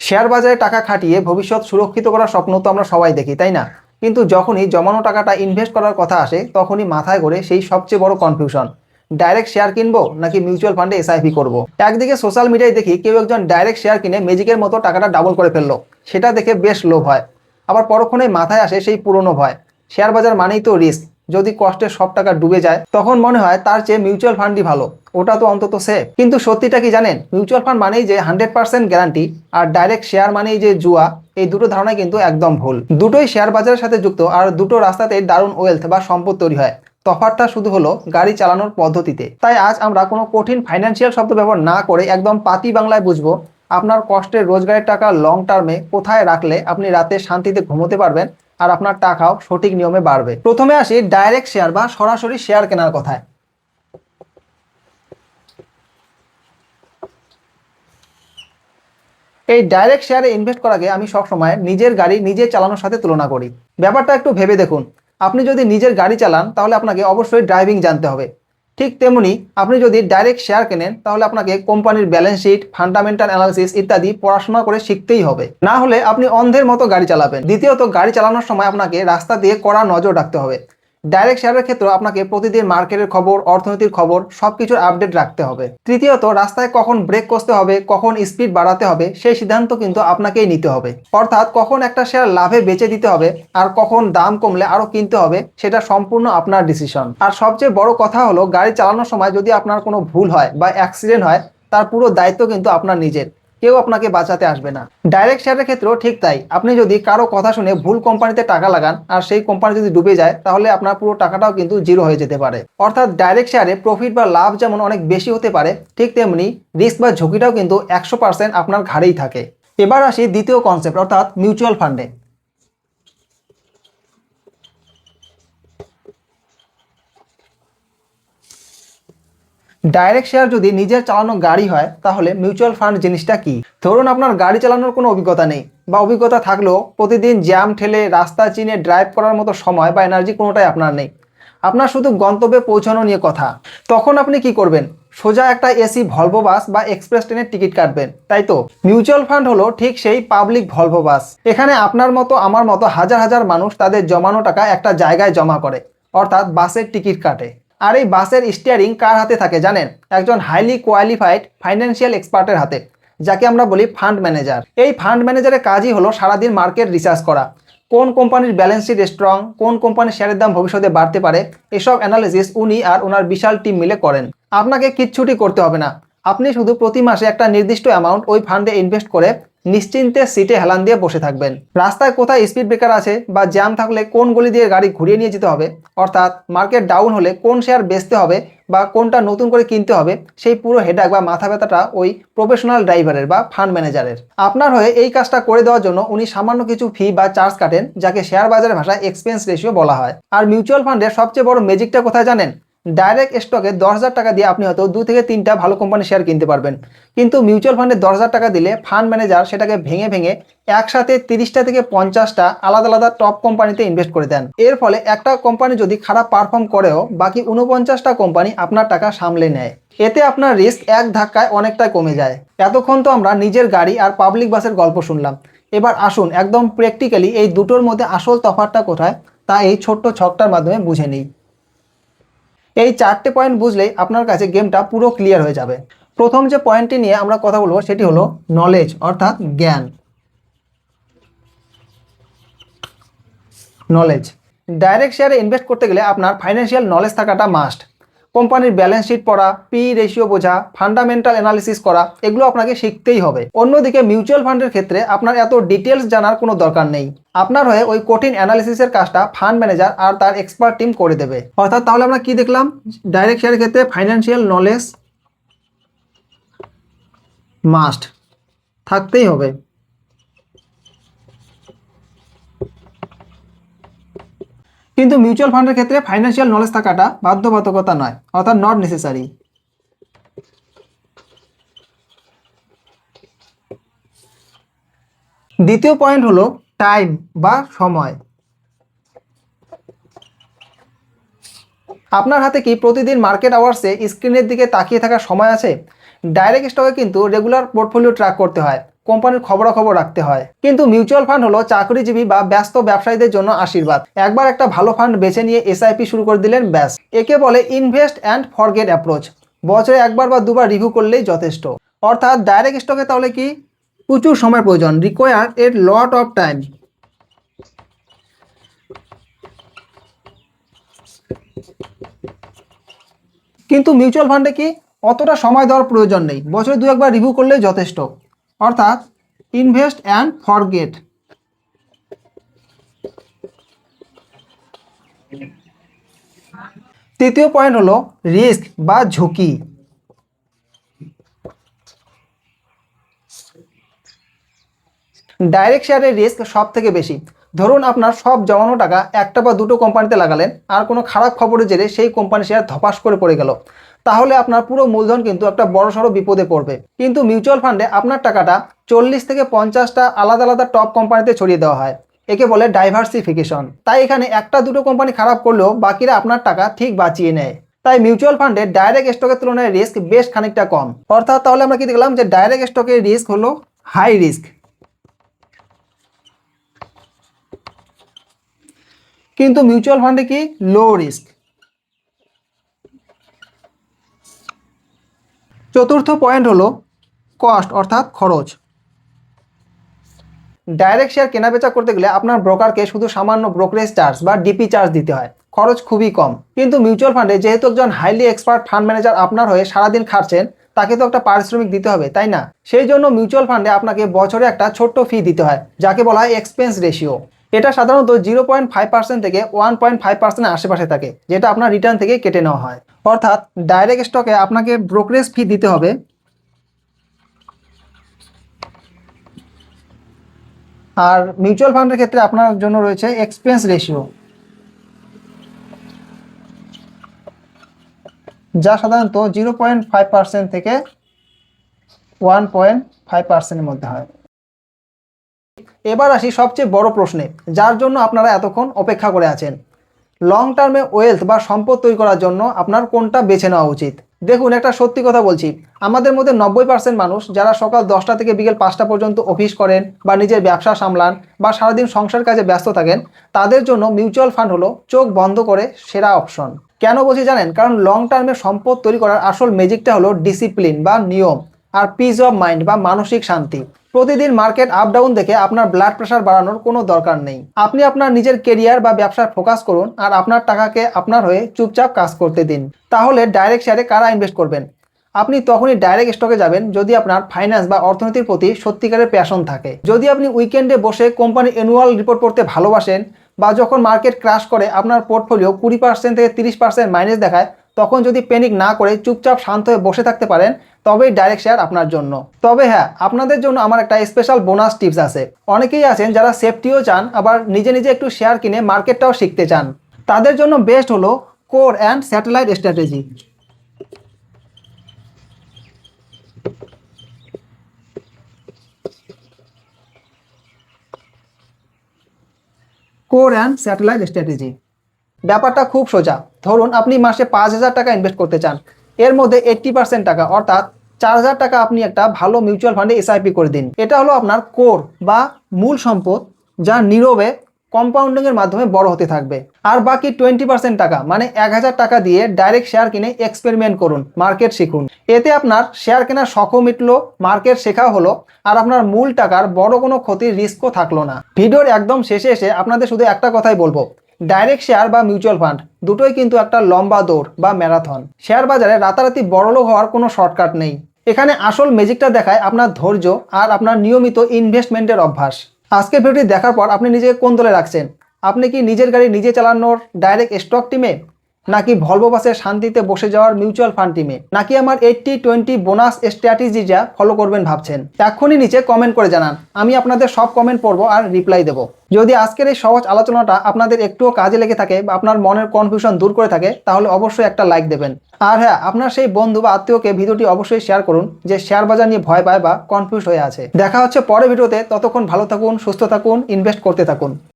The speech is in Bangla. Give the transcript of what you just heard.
শেয়ার বাজারে টাকা খাটিয়ে ভবিষ্যৎ সুরক্ষিত করার স্বপ্ন তো আমরা সবাই দেখি, তাই না? কিন্তু যখনই জমানো টাকাটা ইনভেস্ট করার কথা আসে তখনই মাথায় ঘোরে সেই সবচেয়ে বড় কনফিউশন, ডাইরেক্ট শেয়ার কিনবো নাকি মিউচুয়াল ফান্ডে এসআইপি করব। একদিকে সোশ্যাল মিডিয়ায় দেখি কেউ একজন ডাইরেক্ট শেয়ার কিনে ম্যাজিকের মতো টাকাটা ডাবল করে ফেললো, সেটা দেখে বেশ লোভ হয়। আবার পরক্ষণে মাথায় আসে সেই পুরনো ভয়, শেয়ার বাজার মানেই তো রিস্ক, যদি কষ্টের সব টাকা ডুবে যায় তখন মনে হয় তার চেয়ে মিউচুয়াল ফান্ডই ভালো, ওটা তো অন্তত সেফ। কিন্তু সত্যিটা কি জানেন, মিউচুয়াল ফান্ড মানেই যে 100% গ্যারান্টি আর ডাইরেক্ট শেয়ার মানেই যে জুয়া, এই দুটো ধারণা কিন্তু একদম ভুল। দুটোই শেয়ার বাজারের সাথে যুক্ত আর দুটো রাস্তাতেই দারুণ ওয়েলথ বা সম্পদ তৈরি হয়। তফাৎটা শুধু হলো গাড়ি চালানোর পদ্ধতিতে। তাই আজ আমরা কোনো কঠিন ফাইন্যান্সিয়াল শব্দ ব্যবহার না করে একদম পাতি বাংলায় বুঝবো আপনার কষ্টের রোজগারের টাকা লং টার্মে কোথায় রাখলে আপনি রাতে শান্তিতে ঘুমোতে পারবেন আর আপনার টাকাও সঠিক নিয়মে বাড়বে। প্রথমে আসি ডাইরেক্ট শেয়ার বা সরাসরি শেয়ার কেনার কথায়। এই ডাইরেক্ট শেয়ারে ইনভেস্ট করাকে আমি সবসময় নিজের গাড়ি নিজে চালানোর সাথে তুলনা করি। ব্যাপারটা একটু ভেবে দেখুন, আপনি যদি নিজের গাড়ি চালান তাহলে আপনাকে অবশ্যই ড্রাইভিং জানতে হবে। ঠিক তেমনি আপনি যদি ডাইরেক্ট শেয়ার কেনেন তাহলে আপনাকে কোম্পানির ব্যালেন্স শিট, ফান্ডামেন্টাল অ্যানালিসিস ইত্যাদি পড়াশোনা করে শিখতেই হবে, না হলে আপনি অন্ধের মতো গাড়ি চালাবেন। দ্বিতীয়ত, গাড়ি চালানোর সময় আপনাকে রাস্তা দিয়ে কড়া নজর রাখতে হবে। ডাইরেক্ট শেয়ারের ক্ষেত্রে আপনাকে প্রতিদিন মার্কেটের খবর, অর্থনীতির খবর সবকিছুর আপডেট রাখতে হবে। তৃতীয়ত, রাস্তায় কখন ব্রেক কষতে হবে, কখন স্পিড বাড়াতে হবে সেই সিদ্ধান্ত কিন্তু আপনাকেই নিতে হবে। অর্থাৎ কখন একটা শেয়ার লাভে বেচে দিতে হবে আর কখন দাম কমলে আরো কিনতে হবে সেটা সম্পূর্ণ আপনার ডিসিশন। আর সবচেয়ে বড় কথা হলো, গাড়ি চালানোর সময় যদি আপনার কোনো ভুল হয় বা অ্যাক্সিডেন্ট হয় তার পুরো দায়িত্ব কিন্তু আপনার নিজের, কেউ আপনাকে বাঁচাতে আসবে না। ডাইরেক্ট শেয়ারের ক্ষেত্রেও ঠিক তাই, আপনি যদি কারো কথা শুনে ভুল কোম্পানিতে টাকা লাগান আর সেই কোম্পানি যদি ডুবে যায় তাহলে আপনার পুরো টাকাটাও কিন্তু জিরো হয়ে যেতে পারে। অর্থাৎ ডাইরেক্ট শেয়ারে প্রফিট বা লাভ যেমন অনেক বেশি হতে পারে, ঠিক তেমনি রিস্ক বা ঝুঁকিটাও কিন্তু 100% আপনার ঘাড়েই থাকে। এবার আসি দ্বিতীয় কনসেপ্ট, অর্থাৎ মিউচুয়াল ফান্ডে। ডাইরেক্ট শেয়ার যদি নিজের চালানো গাড়ি হয় তাহলে মিউচুয়াল ফান্ড জিনিসটা কি? ধরুন আপনার গাড়ি চালানোর কোনো অভিজ্ঞতা নেই, বা অভিজ্ঞতা থাকলেও প্রতিদিন জ্যাম ঠেলে রাস্তা চিনে ড্রাইভ করার মতো সময় বা এনার্জি কোনোটাই আপনার নেই, আপনার শুধু গন্তব্যে পৌঁছানো নিয়ে কথা। তখন আপনি কি করবেন? সোজা একটা এসি ভলভো বাস বা এক্সপ্রেস ট্রেনের টিকিট কাটবেন, তাই তো? মিউচুয়াল ফান্ড হলো ঠিক সেই পাবলিক ভলভো বাস। এখানে আপনার মতো আমার মতো হাজার হাজার মানুষ তাদের জমানো টাকা একটা জায়গায় জমা করে, অর্থাৎ বাসের টিকিট কাটে। আর এই বাসের স্টিয়ারিং কার হাতে থাকে জানেন? একজন হাইলি কোয়ালিফাইড ফাইন্যান্সিয়াল এক্সপার্টের হাতে, যাকে আমরা বলি ফান্ড ম্যানেজার। এই ফান্ড ম্যানেজারের কাজই হলো সারাদিন মার্কেট রিসার্চ করা, কোন কোম্পানির ব্যালেন্স শিট স্ট্রং, কোন কোম্পানির শেয়ারের দাম ভবিষ্যতে বাড়তে পারে, এসব অ্যানালিসিস উনি আর ওনার বিশাল টিম মিলে করেন। আপনাকে কিচ্ছুটি করতে হবে না, আপনি শুধু প্রতি মাসে একটা নির্দিষ্ট অ্যামাউন্ট ওই ফান্ডে ইনভেস্ট করে নিশ্চিন্তে সিটে হেলান দিয়ে বসে থাকবেন। রাস্তায় কোথায় স্পিড ব্রেকার আছে বা জ্যাম থাকলে কোন গলি দিয়ে গাড়ি ঘুরিয়ে নিয়ে যেতে হবে, অর্থাৎ মার্কেট ডাউন হলে কোন শেয়ার বেচতে হবে বা কোনটা নতুন করে কিনতে হবে, সেই পুরো হেডাক বা মাথা ব্যথাটা ওই প্রফেশনাল ড্রাইভারের বা ফান্ড ম্যানেজারের। আপনার হয়ে এই কাজটা করে দেওয়ার জন্য উনি সামান্য কিছু ফি বা চার্জ কাটেন, যাকে শেয়ার বাজারের ভাষায় এক্সপেন্স রেশিও বলা হয়। আর মিউচুয়াল ফান্ডের সবচেয়ে বড় ম্যাজিকটা কোথায় জানেন? ডাইরেক্ট স্টকে 10,000 টাকা দিয়ে আপনি হয়তো 2 থেকে 3টা ভালো কোম্পানি শেয়ার কিনতে পারবেন, কিন্তু মিউচুয়াল ফান্ডে 10,000 টাকা দিলে ফান্ড ম্যানেজার সেটাকে ভেঙে ভেঙে একসাথে 30টা থেকে 50টা আলাদা আলাদা টপ কোম্পানিতে ইনভেস্ট করে দেন। এর ফলে একটা কোম্পানি যদি খারাপ পারফর্ম করেও বাকি 49টা কোম্পানি আপনার টাকা সামলে নেয়। এতে আপনার রিস্ক এক ধাক্কায় অনেকটাই কমে যায়। এতক্ষণ তো আমরা নিজের গাড়ি আর পাবলিক বাসের গল্প শুনলাম, এবার আসুন একদম প্র্যাকটিক্যালি এই দুটোর মধ্যে আসল তফাৎটা কোথায় তা এই ছোট্ট ছকটার মাধ্যমে বুঝে নিই। এই 4টে পয়েন্ট বুঝলেই আপনার কাছে গেমটা পুরো ক্লিয়ার হয়ে যাবে। প্রথম যে পয়েন্টটি নিয়ে আমরা কথা বলবো সেটি হলো নলেজ, অর্থাৎ জ্ঞান। নলেজ। ডাইরেক্ট শেয়ারে ইনভেস্ট করতে গেলে আপনার ফাইন্যান্সিয়াল নলেজ থাকাটা মাস্ট। কোম্পানির ব্যালেন্স শিট পড়া, পি রেশিও বোঝা, ফান্ডামেন্টাল অ্যানালিসিস করা, এগুলো আপনাকে শিখতেই হবে। অন্যদিকে মিউচুয়াল ফান্ডের ক্ষেত্রে আপনার এত ডিটেলস জানার কোনো দরকার নেই, আপনার হয়ে ওই কঠিন অ্যানালিসিসের কাজটা ফান্ড ম্যানেজার আর তার এক্সপার্ট টিম করে দেবে। অর্থাৎ তাহলে আমরা কি দেখলাম? ডাইরেক্ট শেয়ারের ক্ষেত্রে ফাইন্যান্সিয়াল নলেজ মাস্ট থাকতেই হবে। কিন্তু মিউচুয়াল ফান্ডের ক্ষেত্রে ফাইন্যান্সিয়াল নলেজ থাকাটা বাধ্যবাধকতা নয়, অর্থাৎ নট নেসেসারি। দ্বিতীয় পয়েন্ট হলো টাইম বা সময়। আপনার হাতে কি প্রতিদিন মার্কেট আওয়ার্সে স্ক্রিনের দিকে তাকিয়ে থাকার সময় আছে? ডাইরেক্ট স্টকে কিন্তু রেগুলার পোর্টফোলিও ট্র্যাক করতে হয়, কোম্পানির খবরাখবর রাখতে হয়। কিন্তু মিউচুয়াল ফান্ড হলো চাকরিজীবী বা ব্যস্ত ব্যবসায়ীদের জন্য আশীর্বাদ। একবার একটা ভালো ফান্ড বেছে নিয়ে এসআইপি শুরু করে দিলেন, ব্যাস। একে বলে ইনভেস্ট অ্যান্ড ফরগেট অ্যাপ্রোচ। বছরে একবার বা দুবার রিভিউ করলেই যথেষ্ট। অর্থাৎ ডাইরেক্ট স্টকে তাহলে কি প্রচুর সময় প্রয়োজন, require a lot of time. কিন্তু মিউচুয়াল ফান্ডে কি অতটা সময় দেওয়ার প্রয়োজন নেই, বছরে দু একবার রিভিউ করলেই যথেষ্ট। অর্থাৎ ইনভেস্ট অ্যান্ড ফরগেট। তৃতীয় পয়েন্ট হলো রিস্ক বা ঝুঁকি। ডাইরেক্ট শেয়ারের রিস্ক সব থেকে বেশি। ধরুন আপনার সব জমানো টাকা একটা বা দুটো কোম্পানিতে লাগালেন, আর কোনো খারাপ খবরের জেরে সেই কোম্পানির শেয়ার ধপাস করে পড়ে গেল, তাহলে আপনার পুরো মূলধন কিন্তু একটা বড়সড় বিপদে পড়বে। কিন্তু মিউচুয়াল ফান্ডে আপনার টাকাটা 40 থেকে 50টা আলাদা আলাদা টপ কোম্পানিতে ছড়িয়ে দেওয়া হয়। একে বলে ডাইভার্সিফিকেশন। তাই এখানে একটা দুটো কোম্পানি খারাপ করলেও বাকিরা আপনার টাকা ঠিক বাঁচিয়ে নেয়। তাই মিউচুয়াল ফান্ডে ডাইরেক্ট স্টকের তুলনায় রিস্ক বেশ খানিকটা কম। অর্থাৎ তাহলে আমরা কি দেখলাম যে ডাইরেক্ট স্টকের রিস্ক হলো হাই রিস্ক, কিন্তু মিউচুয়াল ফান্ডে কি লো রিস্ক। চতুর্থ পয়েন্ট হলো কস্ট অর্থাৎ খরচ। ডাইরেক্ট শেয়ার কেনাবেচা করতে গেলে আপনার ব্রোকারকে শুধু সামান্য ব্রোকারেজ চার্জ বা ডিপি চার্জ দিতে হয়, খরচ খুবই কম। কিন্তু মিউচুয়াল ফান্ডে যেহেতু একজন হাইলি এক্সপার্ট ফান্ড ম্যানেজার আপনার হয়ে সারাদিন খাটছেন, তাকে তো একটা পারিশ্রমিক দিতে হবে, তাই না? সেই জন্য মিউচুয়াল ফান্ডে আপনাকে বছরে একটা ছোট্ট ফি দিতে হয়, যাকে বলা হয় এক্সপেন্স রেশিও। এটা সাধারণত 0.5% থেকে 1.5%-এর আশেপাশে থাকে, যেটা আপনার রিটার্ন থেকে কেটে নেওয়া হয়। অর্থাৎ ডাইরেক্ট স্টকে আপনাকে ব্রোকারেজ ফি দিতে হবে, আর মিউচুয়াল ফান্ডের ক্ষেত্রে আপনার জন্য রয়েছে এক্সপেন্স রেশিও, যা সাধারণত 0.5% থেকে 1.5%-এর মধ্যে হয়। এবার আসি সবচেয়ে বড় প্রশ্নে, যার জন্য আপনারা এতক্ষণ অপেক্ষা করে আছেন। লং টার্মে ওয়েলথ বা সম্পদ তৈরি করার জন্য আপনার কোনটা বেছে নেওয়া উচিত? দেখুন, একটা সত্যি কথা বলছি, আমাদের মধ্যে 90% মানুষ যারা সকাল 10টা থেকে বিকেল 5টা পর্যন্ত অফিস করেন বা নিজের ব্যবসা সামলান বা সারাদিন সংসার কাজে ব্যস্ত থাকেন, তাদের জন্য মিউচুয়াল ফান্ড হলো চোখ বন্ধ করে সেরা অপশন। কেন বলছি জানেন? কারণ লং টার্মে সম্পদ তৈরি করার আসল ম্যাজিকটা হলো ডিসিপ্লিন বা নিয়ম, আর পিস অফ মাইন্ড বা মানসিক শান্তি। প্রতিদিন মার্কেট আপ ডাউন দেখে আপনার ব্লাড প্রেশার বাড়ানোর কোনো দরকার নেই। আপনি আপনার নিজের কেরিয়ার বা ব্যবসায় ফোকাস করুন, আর আপনার টাকাকে আপনার হয়ে চুপচাপ কাজ করতে দিন। তাহলে ডাইরেক্ট শেয়ারে কারা ইনভেস্ট করবেন? আপনি তখনই ডাইরেক্ট স্টকে যাবেন যদি আপনার ফাইন্যান্স বা অর্থনীতির প্রতি সত্যিকারের প্যাশন থাকে। যদি আপনি উইকেন্ডে বসে কোম্পানির অ্যানুয়াল রিপোর্ট পড়তে ভালোবাসেন, বা যখন মার্কেট ক্র্যাশ করে আপনার পোর্টফোলিও 20% থেকে 30% মাইনাস দেখায়, তখন যদি প্যানিক না করে চুপচাপ শান্ত হয়ে বসে থাকতে পারেন, তবেই ডাইরেক্ট শেয়ার আপনার জন্য। তবে হ্যাঁ, আপনাদের জন্য আমার একটা স্পেশাল বোনাস টিপস আছে। অনেকেই আছেন যারা সেফটিও চান, আবার নিজে নিজে একটু শেয়ার কিনে মার্কেটটাও শিখতে চান। তাদের জন্য বেস্ট হলো core and satellite strategy. Core and satellite strategy ব্যাপারটা খুব সোজা। ধরুন আপনি মাসে 5,000 টাকা ইনভেস্ট করতে চান, এর মধ্যে 80% টাকা অর্থাৎ 4,000 টাকা আপনি একটা ভালো মিউচুয়াল ফান্ডে এসআইপি করে দিন। এটা হলো আপনার কোর বা মূল সম্পদ, যা নীরবে কম্পাউন্ডিংয়ের মাধ্যমে বড় হতে থাকবে। আর বাকি 20% টাকা মানে 1,000 টাকা দিয়ে ডাইরেক্ট শেয়ার কিনে এক্সপেরিমেন্ট করুন, মার্কেট শিখুন। এতে আপনার শেয়ার কেনার শখও মিটলো, মার্কেট শেখাও হলো, আর আপনার মূল টাকার বড় কোনো ক্ষতির রিস্কও থাকলো না। ভিডিওর একদম শেষে এসে আপনাদের শুধু একটা কথাই বলবো, ডাইরেক্ট শেয়ার বা মিউচুয়াল ফান্ড দুটোই কিন্তু একটা লম্বা দৌড় বা ম্যারাথন। শেয়ার বাজারে রাতারাতি বড়লোক হওয়ার কোনো শর্টকাট নেই। এখানে আসল ম্যাজিকটা দেখায় আপনার ধৈর্য আর আপনার নিয়মিত ইনভেস্টমেন্টের অভ্যাস। আজকের ভিডিওটি দেখার পর আপনি নিজেকে কোন দলে রাখছেন? আপনি কি নিজের গাড়ি নিজে চালানোর ডাইরেক্ট স্টক টিমে, নাকি ভলভো বাসে শান্তিতে বসে যাওয়ার মিউচুয়াল ফান্ড টিমে, নাকি আমার 80-20 বোনাস স্ট্র্যাটেজিটা ফলো করবেন ভাবছেন? এক্ষুনি নিচে কমেন্ট করে জানান, আমি আপনাদের সব কমেন্ট পড়বো আর রিপ্লাই দেবো। যদি আজকের এই সহজ আলোচনাটা আপনাদের একটুও কাজে লেগে থাকে বা আপনার মনের কনফিউশন দূর করে থাকে, তাহলে অবশ্যই একটা লাইক দেবেন। আর হ্যাঁ, আপনার সেই বন্ধু বা আত্মীয়কে ভিডিওটি অবশ্যই শেয়ার করুন যে শেয়ার বাজার নিয়ে ভয় পায় বা কনফিউজ হয়ে আছে। দেখা হচ্ছে পরের ভিডিওতে, ততক্ষণ ভালো থাকুন, সুস্থ থাকুন, ইনভেস্ট করতে থাকুন।